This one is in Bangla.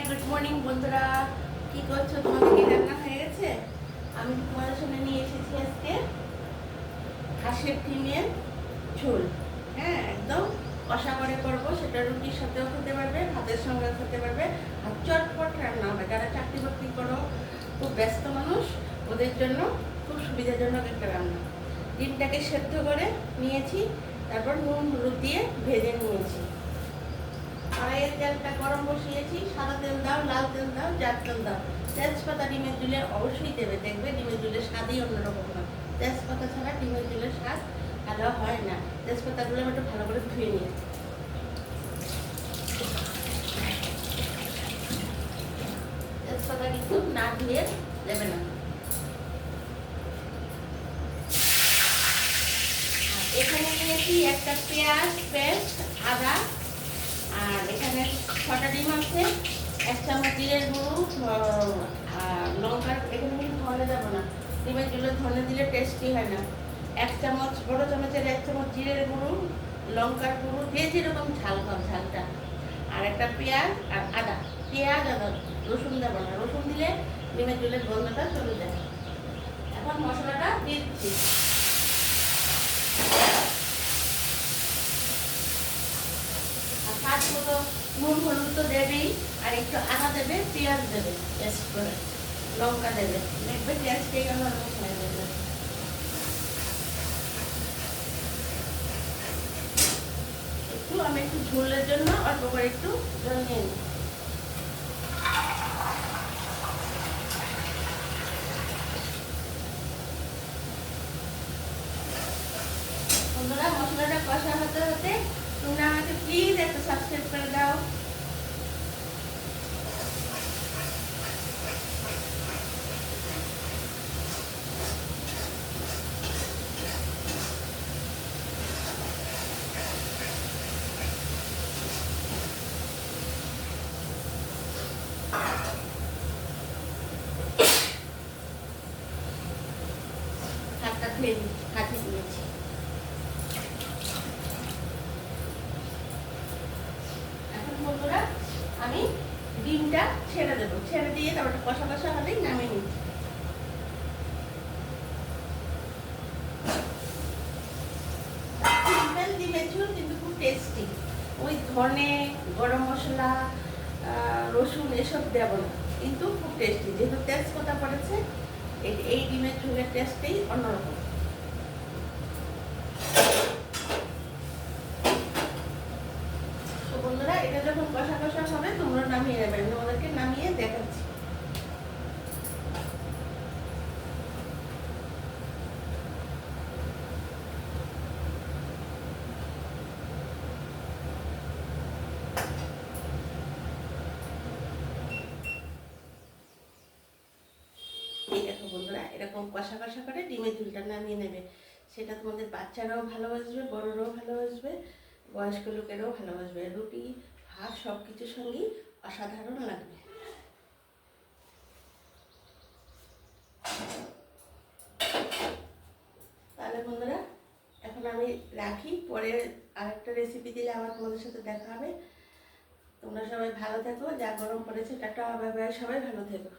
গুড মর্নিং বন্ধুরা, কি করছো? তোমাদের কি রান্না হয়ে গেছে? আমি তোমাদের সামনে নিয়ে এসেছি আজকে হাঁসের ডিমের ঝোল। হ্যাঁ, একদম কষা করে করবো। সেটা রুটির সাথেও খেতে পারবে, ভাতের সঙ্গেও খেতে পারবে। আর চটপট রান্না হবে। যারা চাকরি বাকরি করো, খুব ব্যস্ত মানুষ, ওদের জন্য খুব সুবিধাজনক একটা রান্না। ডিমটাকে সেদ্ধ করে নিয়েছি, তারপর নুন হলুদ দিয়ে ভেজে নিয়েছি। কড়াইয়ের তেলটা গরম বসিয়েছি। সাদা তেল দাও, লাল তেল দাও, যার তেল দাও। তেজপাতা ডিমের ঝুলে অবশ্যই দেবে, দেখবে ডিমের ঝুলের স্বাদই অন্যরকম হয়। তেজপাতা ছাড়া ডিমের ঝুলের স্বাদ ভালো হয় না। তেজপাতাগুলো আমি একটু ভালো করে ধুয়ে নিই। তেজপাতা কিন্তু না ধুয়ে দেবে না। এখানে নিয়েছি একটা পেঁয়াজ পেস্ট, আদা, আর এখানে 6টা ডিম আছে, 1 চামচ জিরের গুঁড়ো, আর লঙ্কার, এখানে কিন্তু ধনে দেবো না, ডিমের ঝোলে ধনে দিলে টেস্টি হয় না। 1 চামচ, বড় চামচের 1 চামচ জিরের গুঁড়ো, লঙ্কার গুঁড়ো, যে যেরকম ঝাল খাও ঝালটা, আর একটা পেঁয়াজ আর আদা। পেঁয়াজ আদা, রসুন দেবো না, রসুন দিলে ডিমের ঝোলের গন্ধটা চলে যায়। এখন মশলাটা দিয়ে দিচ্ছি। স্বাদ মতো নুন হলুদ তো দেবেই, আর একটু আদা দেবে, পেঁয়াজ দেবে, পেস্ট করে, লঙ্কা দেবে, দেখবে টেস্টটাই অন্যরকম হয়ে যাবে। আমি একটু ঝোলের জন্য অল্প করে একটু জল নিয়ে নিই। বন্ধুরা, মশলাটা কষা হতে হতে তোমরা আমাকে প্লিজ একটা সাবস্ক্রাইব করে দাও। হাতটা ধুয়ে নিই, হাতে দিয়েছি। এখন বন্ধুরা, আমি ডিমটা ছেড়ে দেবো, ছেড়ে দিয়ে তারপর কষা কষা হলেই নামিয়ে নিচ্ছি। সিম্পল ডিমের ঝোল কিন্তু খুব টেস্টি। ওই ধনে, গরম মশলা, রসুন এসব দেব না, কিন্তু খুব টেস্টি। যেহেতু তেজপাতা পড়েছে, এই ডিমের ঝোলের টেস্টটাই অন্যরকম। তো বন্ধুরা, এটা যখন কষা কষা হবে তোমরা নামিয়ে নেবে। আমি তোমাদেরকে নামিয়ে দেখাচ্ছি। এই দেখো বন্ধুরা, এরকম কষা কষা করে ডিমের ঝোলটা নামিয়ে নেবে। সেটা তোমাদের বাচ্চারাও ভালোবাসবে, বড়রাও ভালোবাসবে, বয়স্ক লোকেরাও ভালোবাসবে। রুটি, ভাত সব কিছুর সঙ্গেই অসাধারণ লাগবে। তাহলে বন্ধুরা, এখন আমি রাখি, পরে আরেকটা রেসিপি দিলে আবার তোমাদের সাথে দেখা হবে। তোমরা সবাই ভালো থেকো, যা গরম পড়েছে, টাটা, বাই বাই, সবাই ভালো থেকো।